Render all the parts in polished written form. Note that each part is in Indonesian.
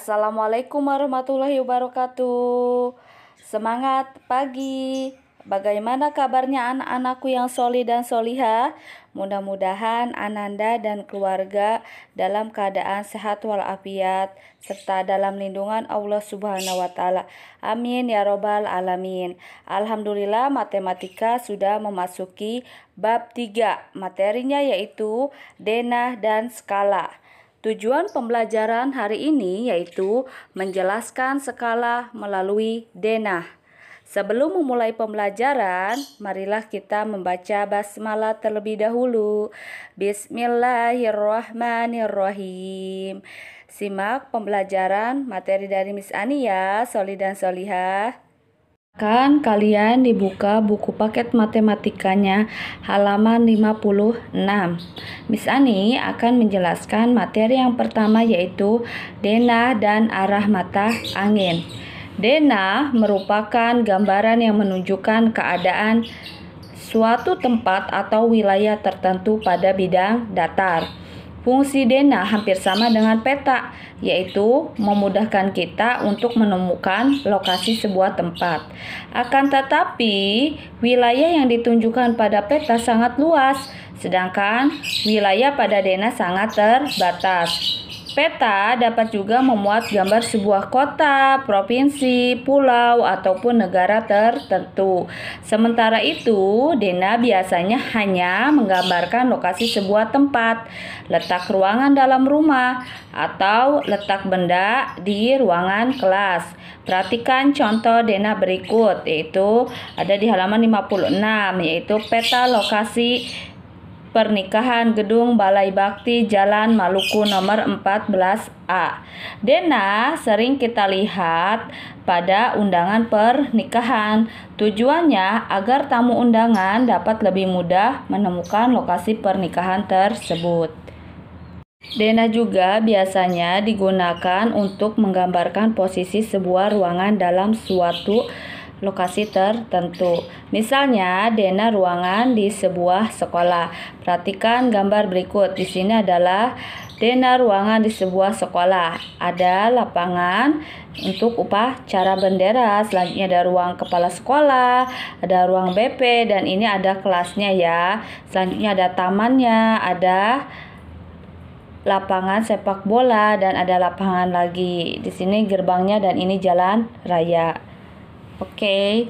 Assalamualaikum warahmatullahi wabarakatuh. Semangat pagi. Bagaimana kabarnya anak-anakku yang solih dan solihah? Mudah-mudahan Ananda dan keluarga dalam keadaan sehat walafiat serta dalam lindungan Allah Subhanahu wa taala. Amin ya robbal alamin. Alhamdulillah, matematika sudah memasuki bab 3. Materinya yaitu denah dan skala. Tujuan pembelajaran hari ini yaitu menjelaskan skala melalui denah. Sebelum memulai pembelajaran, marilah kita membaca basmalah terlebih dahulu. Bismillahirrahmanirrahim. Simak pembelajaran materi dari Miss Ani ya, solih dan solihah. Kalian dibuka buku paket matematikanya halaman 56. Miss Ani akan menjelaskan materi yang pertama yaitu denah dan arah mata angin. Denah merupakan gambaran yang menunjukkan keadaan suatu tempat atau wilayah tertentu pada bidang datar. Fungsi denah hampir sama dengan peta, yaitu memudahkan kita untuk menemukan lokasi sebuah tempat. Akan tetapi, wilayah yang ditunjukkan pada peta sangat luas, sedangkan wilayah pada denah sangat terbatas. Peta dapat juga memuat gambar sebuah kota, provinsi, pulau, ataupun negara tertentu. Sementara itu, denah biasanya hanya menggambarkan lokasi sebuah tempat, letak ruangan dalam rumah, atau letak benda di ruangan kelas. Perhatikan contoh denah berikut, yaitu ada di halaman 56, yaitu peta lokasi pernikahan gedung Balai Bakti Jalan Maluku nomor 14A. Denah sering kita lihat pada undangan pernikahan. Tujuannya agar tamu undangan dapat lebih mudah menemukan lokasi pernikahan tersebut. Denah juga biasanya digunakan untuk menggambarkan posisi sebuah ruangan dalam suatu lokasi tertentu. Misalnya, denah ruangan di sebuah sekolah. Perhatikan gambar berikut. Di sini adalah denah ruangan di sebuah sekolah. Ada lapangan untuk upacara bendera. Selanjutnya ada ruang kepala sekolah, ada ruang BP, dan ini ada kelasnya ya. Selanjutnya ada tamannya, ada lapangan sepak bola, dan ada lapangan lagi. Di sini gerbangnya dan ini jalan raya. Oke.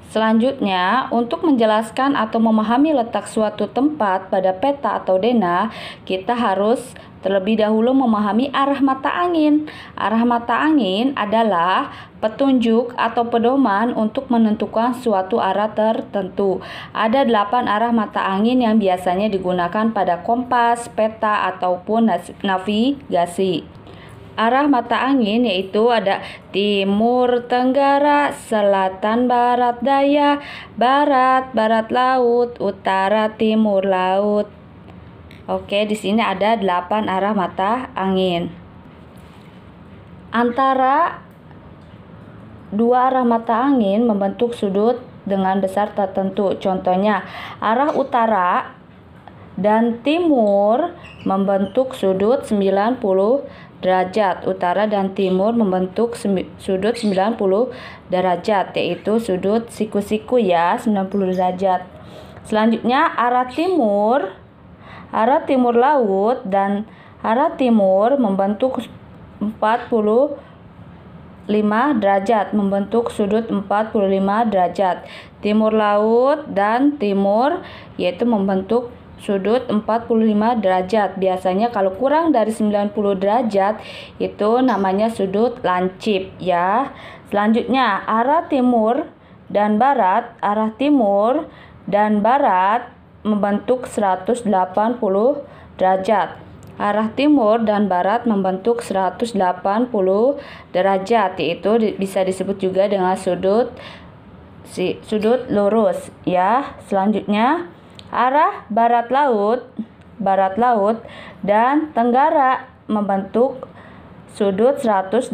Selanjutnya, untuk menjelaskan atau memahami letak suatu tempat pada peta atau denah, kita harus terlebih dahulu memahami arah mata angin. Arah mata angin adalah petunjuk atau pedoman untuk menentukan suatu arah tertentu. Ada 8 arah mata angin yang biasanya digunakan pada kompas, peta, ataupun navigasi. Arah mata angin yaitu ada timur tenggara, selatan barat daya, barat barat laut, utara timur laut. Oke, di sini ada 8 arah mata angin. Antara dua arah mata angin membentuk sudut dengan besar tertentu. Contohnya, arah utara dan timur membentuk sudut 90 derajat. Utara dan timur membentuk sudut 90 derajat, yaitu sudut siku-siku ya, 90 derajat. Selanjutnya arah timur laut dan arah timur membentuk 45 derajat, membentuk sudut 45 derajat. Timur laut dan timur yaitu membentuk sudut 45 derajat. Biasanya kalau kurang dari 90 derajat itu namanya sudut lancip ya. Selanjutnya arah timur dan barat. Arah timur dan barat membentuk 180 derajat. Arah timur dan barat membentuk 180 derajat, yaitu bisa disebut juga dengan sudut lurus ya. Selanjutnya arah barat laut dan tenggara membentuk sudut 180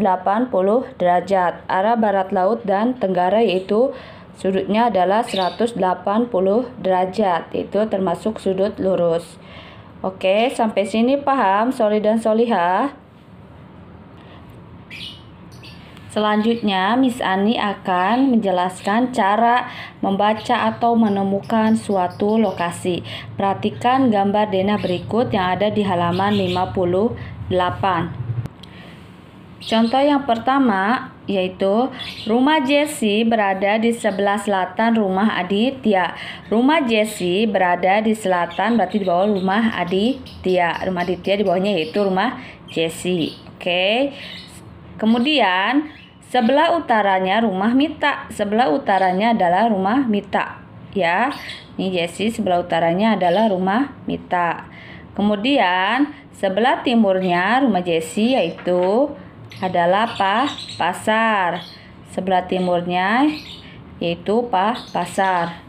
derajat. Arah barat laut dan tenggara yaitu sudutnya adalah 180 derajat. Itu termasuk sudut lurus. Oke, sampai sini paham solih dan solihah? Selanjutnya, Miss Ani akan menjelaskan cara membaca atau menemukan suatu lokasi. Perhatikan gambar Dena berikut yang ada di halaman 58. Contoh yang pertama yaitu rumah Jessie berada di sebelah selatan rumah Aditya. Rumah Jessie berada di selatan, berarti di bawah rumah Aditya. Rumah Aditya di bawahnya yaitu rumah Jessie. Oke. Kemudian sebelah utaranya rumah Mita. Sebelah utaranya adalah rumah Mita. Ya, ini Jessie sebelah utaranya adalah rumah Mita. Kemudian sebelah timurnya rumah Jessie yaitu adalah pasar. Sebelah timurnya yaitu pasar.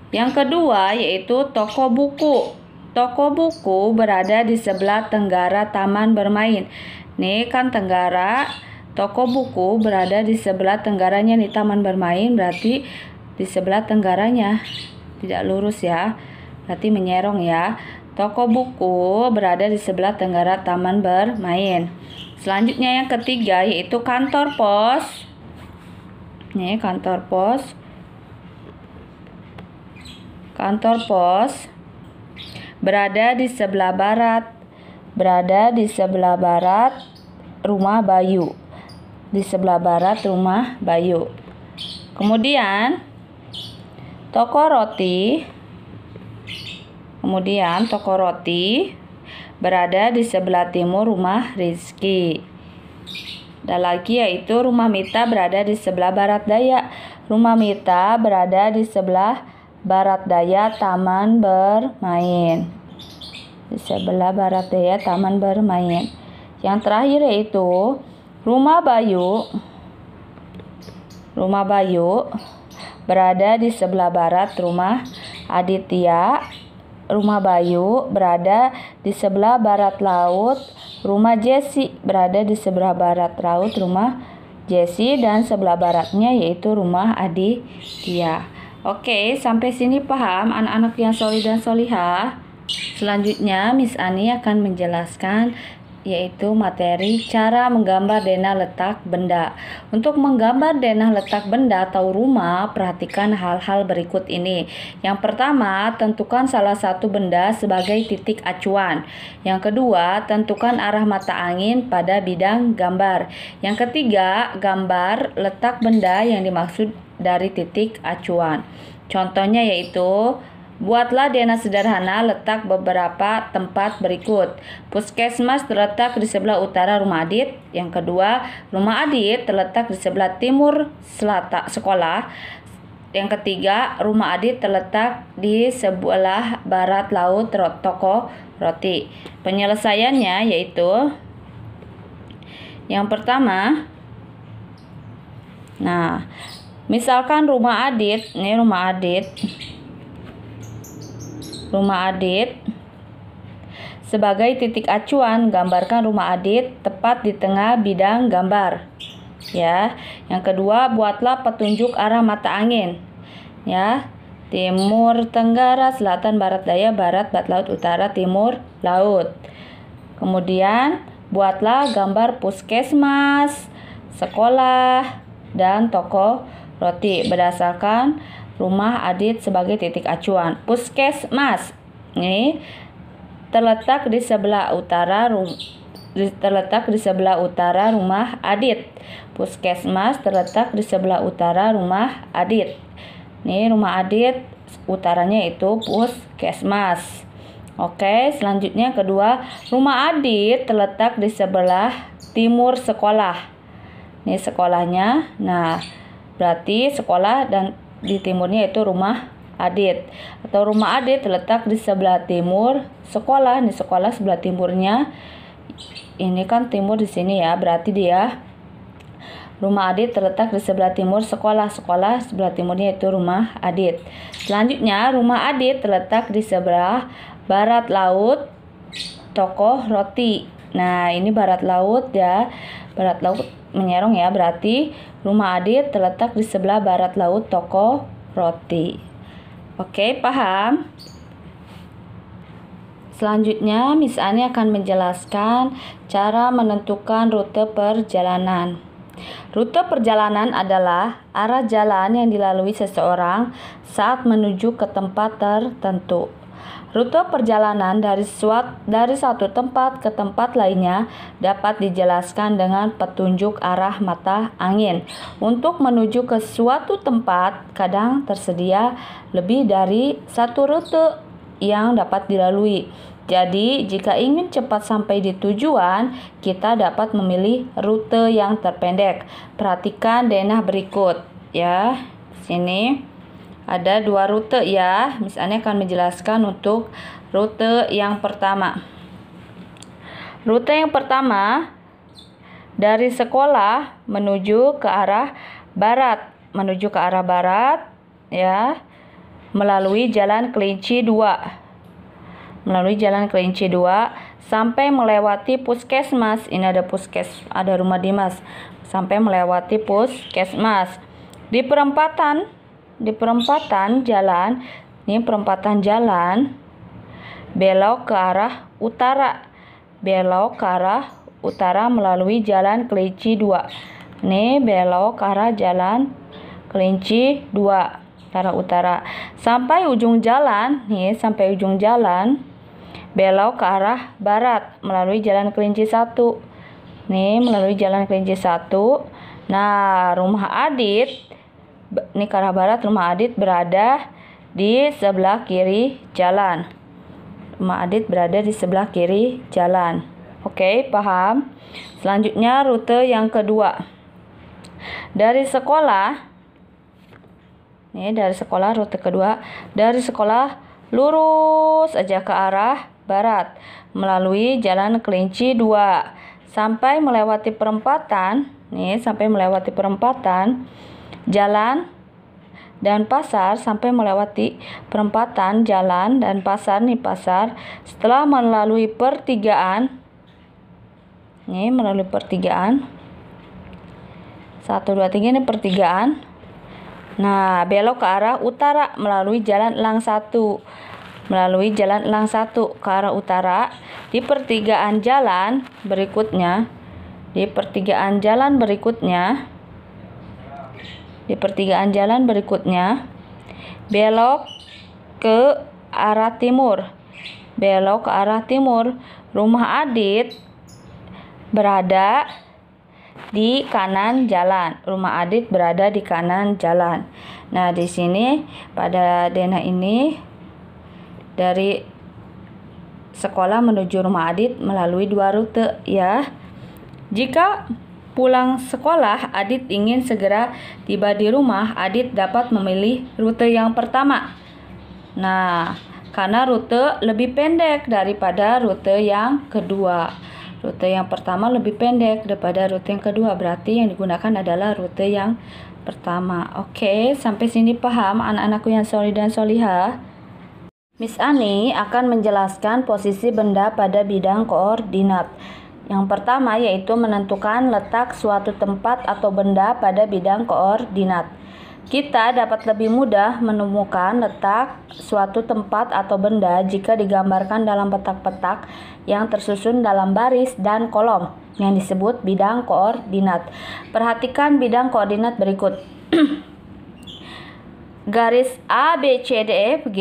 Yang kedua yaitu toko buku. Toko buku berada di sebelah tenggara taman bermain. Nih kan tenggara, toko buku berada di sebelah tenggaranya nih taman bermain, berarti di sebelah tenggaranya. Tidak lurus ya, berarti menyerong ya. Toko buku berada di sebelah tenggara taman bermain. Selanjutnya yang ketiga yaitu kantor pos. Nih kantor pos. Kantor pos berada di sebelah barat. Berada di sebelah barat rumah Bayu. Di sebelah barat rumah Bayu. Kemudian toko roti. Kemudian toko roti berada di sebelah timur rumah Rizky. Dan lagi yaitu rumah Mita berada di sebelah barat daya. Rumah Mita berada di sebelah barat daya taman bermain. Di sebelah barat daya taman bermain. Yang terakhir yaitu rumah Bayu. Rumah Bayu berada di sebelah barat rumah Aditya. Rumah Bayu berada di sebelah barat laut rumah Jessie. Berada di sebelah barat laut rumah Jessie dan sebelah baratnya yaitu rumah Aditya. Oke, sampai sini paham anak-anak yang solih dan solihah? Selanjutnya Miss Ani akan menjelaskan yaitu materi cara menggambar denah letak benda. Untuk menggambar denah letak benda atau rumah, perhatikan hal-hal berikut ini. Yang pertama, tentukan salah satu benda sebagai titik acuan. Yang kedua, tentukan arah mata angin pada bidang gambar. Yang ketiga, gambar letak benda yang dimaksud dari titik acuan. Contohnya yaitu buatlah denah sederhana letak beberapa tempat berikut. Puskesmas terletak di sebelah utara rumah Adit. Yang kedua, rumah Adit terletak di sebelah timur selatan sekolah. Yang ketiga, rumah Adit terletak di sebelah barat laut toko roti. Penyelesaiannya yaitu yang pertama, nah, misalkan rumah Adit, ini rumah Adit. Rumah Adit sebagai titik acuan, gambarkan rumah Adit tepat di tengah bidang gambar. Ya. Yang kedua, buatlah petunjuk arah mata angin. Ya. Timur, tenggara, selatan, barat daya, barat laut, utara, timur laut. Kemudian, buatlah gambar puskesmas, sekolah, dan toko roti berdasarkan rumah Adit sebagai titik acuan. Puskesmas ini terletak di sebelah utara rumah Adit. Puskesmas terletak di sebelah utara rumah Adit. Ini rumah Adit utaranya itu puskesmas. Oke, selanjutnya kedua, rumah Adit terletak di sebelah timur sekolah. Ini sekolahnya. Nah, berarti sekolah dan di timurnya itu rumah Adit. Atau rumah Adit terletak di sebelah timur sekolah. Ini sekolah sebelah timurnya. Ini kan timur di sini ya, berarti dia rumah Adit terletak di sebelah timur sekolah. Sekolah sebelah timurnya itu rumah Adit. Selanjutnya, rumah Adit terletak di sebelah barat laut toko roti. Nah, ini barat laut ya. Barat laut menyerong ya, berarti rumah Adit terletak di sebelah barat laut toko roti. Oke, paham? Selanjutnya, Miss Ani akan menjelaskan cara menentukan rute perjalanan. Rute perjalanan adalah arah jalan yang dilalui seseorang saat menuju ke tempat tertentu. Rute perjalanan dari satu tempat ke tempat lainnya dapat dijelaskan dengan petunjuk arah mata angin. Untuk menuju ke suatu tempat, kadang tersedia lebih dari satu rute yang dapat dilalui. Jadi, jika ingin cepat sampai di tujuan, kita dapat memilih rute yang terpendek. Perhatikan denah berikut ya. Sini ada 2 rute ya. Miss Ani akan menjelaskan untuk rute yang pertama. Rute yang pertama dari sekolah menuju ke arah barat, ya, melalui Jalan Kelinci 2. Sampai melewati puskesmas. Ini ada rumah dinas. Sampai melewati puskesmas. Di perempatan jalan, belok ke arah utara melalui Jalan Kelinci 2. Ini belok ke arah Jalan Kelinci 2 ke arah utara. Sampai ujung jalan, belok ke arah barat melalui Jalan Kelinci 1. Melalui Jalan Kelinci 1. Nah, rumah Adit ini ke arah barat, rumah Adit berada di sebelah kiri jalan. Oke, paham? Selanjutnya rute yang kedua. Dari sekolah rute kedua. Dari sekolah lurus aja ke arah barat melalui Jalan Kelinci 2 sampai melewati perempatan jalan dan pasar, pasar. Setelah melalui pertigaan 1, 2, 3 ini pertigaan. Nah, belok ke arah utara melalui Jalan Elang 1. Ke arah utara. Di pertigaan jalan berikutnya, belok ke arah timur. Rumah Adit berada di kanan jalan. Nah, di sini pada denah ini dari sekolah menuju rumah Adit melalui 2 rute ya. Jika pulang sekolah Adit ingin segera tiba di rumah, Adit dapat memilih rute yang pertama. Nah, karena rute lebih pendek daripada rute yang kedua. Rute yang pertama lebih pendek daripada rute yang kedua, berarti yang digunakan adalah rute yang pertama. Oke, sampai sini paham anak-anakku yang solih dan solihah? Miss Ani akan menjelaskan posisi benda pada bidang koordinat. Yang pertama yaitu menentukan letak suatu tempat atau benda pada bidang koordinat. Kita dapat lebih mudah menemukan letak suatu tempat atau benda jika digambarkan dalam petak-petak yang tersusun dalam baris dan kolom yang disebut bidang koordinat. Perhatikan bidang koordinat berikut. Garis A, B, C, D, F, G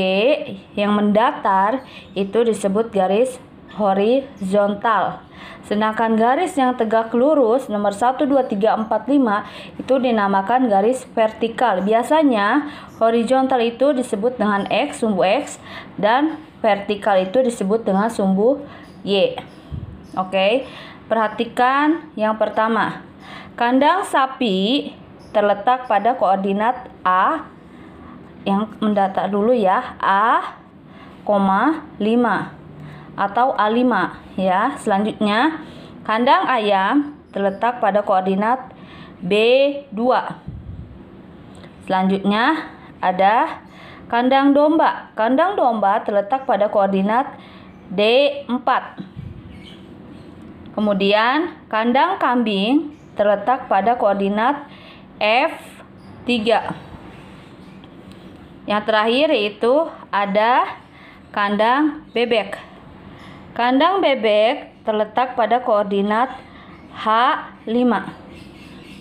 yang mendatar itu disebut garis horizontal. Sedangkan garis yang tegak lurus nomor 1, 2, 3, 4, 5 itu dinamakan garis vertikal. Biasanya horizontal itu disebut dengan X, sumbu X, dan vertikal itu disebut dengan sumbu Y. Oke, perhatikan yang pertama. Kandang sapi terletak pada koordinat A, yang mendatar dulu ya, A, 5 atau A5 ya. Selanjutnya, kandang ayam terletak pada koordinat B2. Selanjutnya ada kandang domba. Kandang domba terletak pada koordinat D4. Kemudian kandang kambing terletak pada koordinat F3. Yang terakhir yaitu ada kandang bebek. Kandang bebek terletak pada koordinat H5.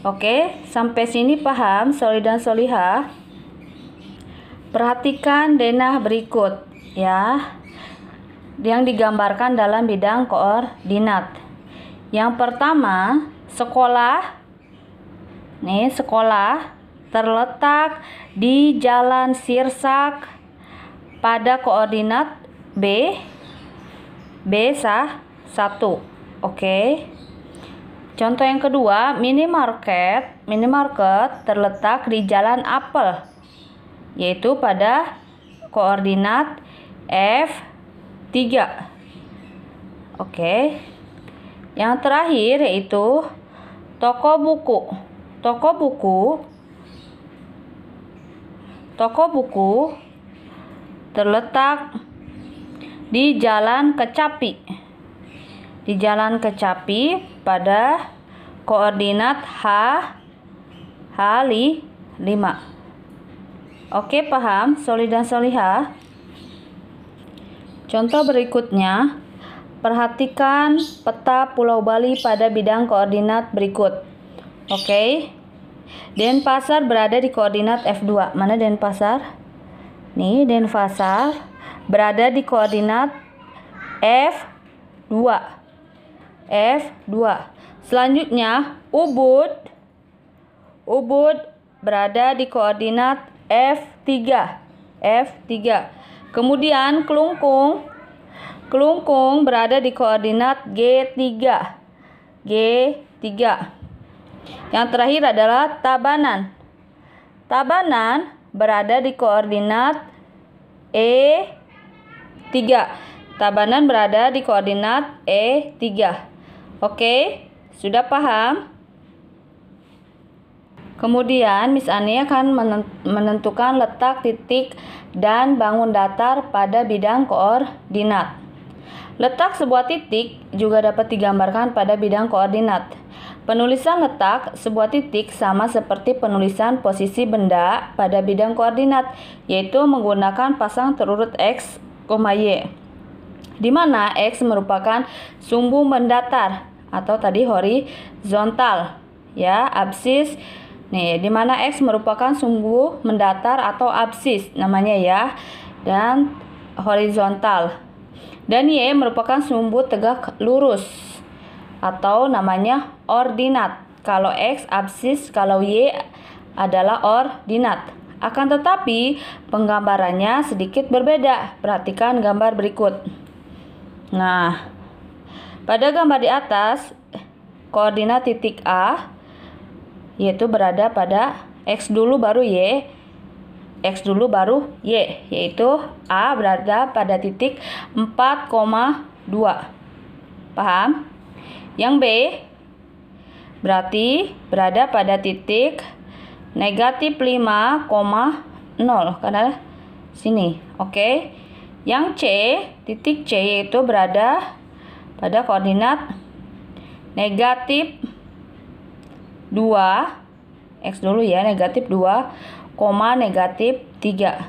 Oke, sampai sini paham, Soli dan Solihah? Perhatikan denah berikut ya, yang digambarkan dalam bidang koordinat. Yang pertama, sekolah. Nih, sekolah terletak di Jalan Sirsak pada koordinat B 1. Oke. Contoh yang kedua, minimarket terletak di Jalan Apel, yaitu pada koordinat F3. Oke. Yang terakhir yaitu toko buku. Toko buku terletak di Jalan Kecapi. Pada koordinat H5. Oke, paham, Soli dan Solihah? Contoh berikutnya, perhatikan peta Pulau Bali pada bidang koordinat berikut. Oke. Denpasar berada di koordinat F2. Mana Denpasar? Nih, Denpasar berada di koordinat F2. Selanjutnya, Ubud berada di koordinat F3. Kemudian Kelungkung berada di koordinat G3. Yang terakhir adalah Tabanan berada di koordinat E3. Oke, sudah paham? Kemudian Miss Ani akan menentukan letak titik dan bangun datar pada bidang koordinat. Letak sebuah titik juga dapat digambarkan pada bidang koordinat. Penulisan letak sebuah titik sama seperti penulisan posisi benda pada bidang koordinat, yaitu menggunakan pasang terurut X, Y, di mana X merupakan sumbu mendatar atau tadi horizontal ya, absis. Nih, di mana X merupakan sumbu mendatar atau absis namanya ya, dan horizontal. Dan Y merupakan sumbu tegak lurus atau namanya ordinat. Kalau X absis, kalau Y adalah ordinat. Akan tetapi penggambarannya sedikit berbeda. Perhatikan gambar berikut. Nah, pada gambar di atas, koordinat titik A yaitu berada pada X dulu baru Y, yaitu A berada pada titik 4,2. Paham? Yang B berarti berada pada titik negatif 5,0 karena sini. Oke. Yang C, titik C yaitu berada pada koordinat negatif 2, X dulu ya, negatif 2, negatif 3.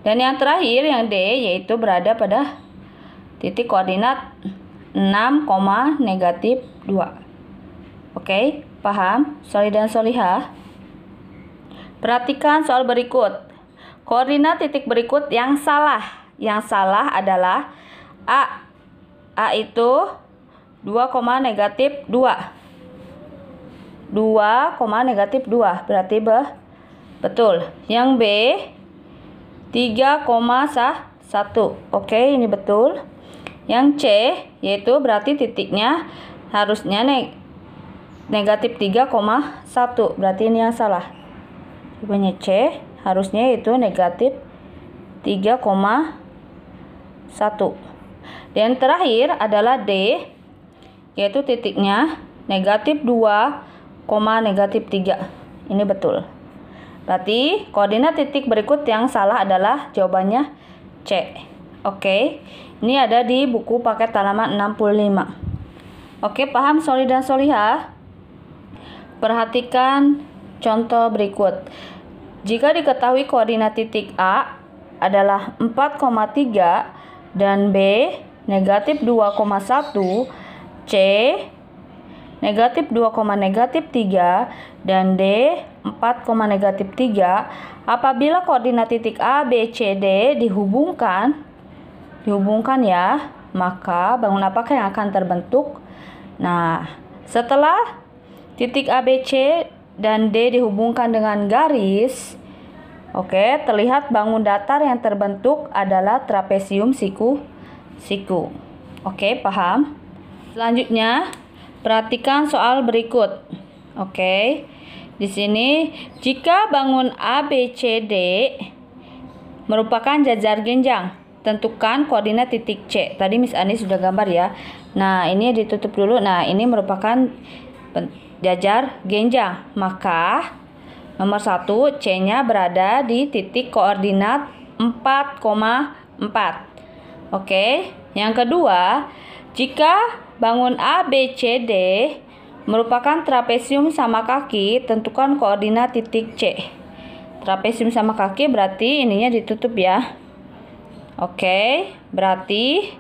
Dan yang terakhir yang D yaitu berada pada titik koordinat 6, negatif 2. Oke, paham, Soli dan Solihah? Perhatikan soal berikut. Koordinat titik berikut yang salah. Yang salah adalah A. A itu 2, negatif 2. 2, negatif 2 berarti betul. Yang B 3,1. Oke, ini betul. Yang C yaitu berarti titiknya harusnya negatif 3,1. Berarti ini yang salah. Jawabannya C, harusnya itu negatif 3,1. Dan terakhir adalah D, yaitu titiknya negatif 2, negatif 3. Ini betul. Berarti koordinat titik berikut yang salah adalah jawabannya C. Oke, ini ada di buku paket halaman 65. Oke, paham Soli dan Solihah? Perhatikan contoh berikut. Jika diketahui koordinat titik A adalah 4,3 dan B negatif 2,1, C negatif 2, negatif 3, dan D 4, negatif 3. Apabila koordinat titik A, B, C, D dihubungkan ya, maka bangun apakah yang akan terbentuk? Nah, setelah titik A, B, C, dan D dihubungkan dengan garis, oke, terlihat bangun datar yang terbentuk adalah trapesium siku. Oke, paham? Selanjutnya, perhatikan soal berikut. Oke. Di sini, jika bangun A, B, C, D merupakan jajar genjang, tentukan koordinat titik C. Tadi Miss Ani sudah gambar ya. Nah, ini ditutup dulu. Nah, ini merupakan jajar genjang. Maka nomor 1, C-nya berada di titik koordinat 4,4. Oke. Yang kedua, jika bangun A, B, C, D merupakan trapesium sama kaki, tentukan koordinat titik C. Trapesium sama kaki berarti ininya ditutup ya. Oke, berarti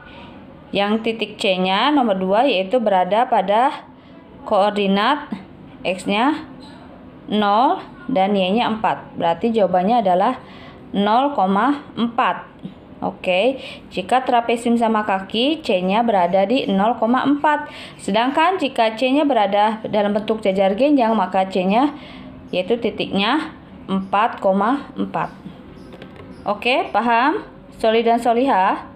yang titik C-nya nomor 2 yaitu berada pada koordinat X-nya 0 dan Y-nya 4. Berarti jawabannya adalah 0,4. Oke, jika trapesium sama kaki, C-nya berada di 0,4. Sedangkan jika C-nya berada dalam bentuk jajar genjang, maka C-nya yaitu titiknya 4,4. Oke, paham? Soli dan Solihah?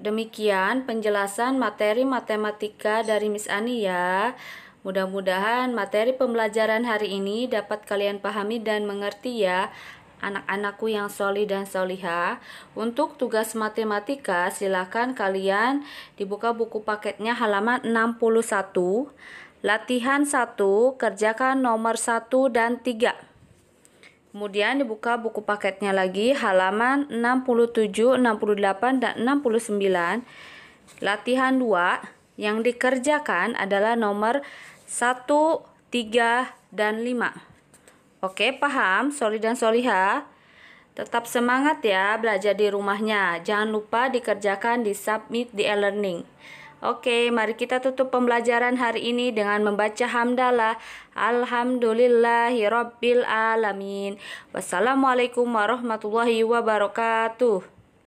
Demikian penjelasan materi matematika dari Miss Ani ya. Mudah-mudahan materi pembelajaran hari ini dapat kalian pahami dan mengerti ya, anak-anakku yang soli dan solihah. Untuk tugas matematika, silakan kalian dibuka buku paketnya halaman 61. Latihan 1, kerjakan nomor 1 dan 3. Kemudian dibuka buku paketnya lagi halaman 67, 68, dan 69. Latihan 2 yang dikerjakan adalah nomor 1, 3, dan 5. Oke, paham, soli dan solihah? Tetap semangat ya belajar di rumahnya. Jangan lupa dikerjakan di submit di e-learning. Oke, mari kita tutup pembelajaran hari ini dengan membaca hamdalah. Alhamdulillahirabbil alamin. Wassalamualaikum warahmatullahi wabarakatuh.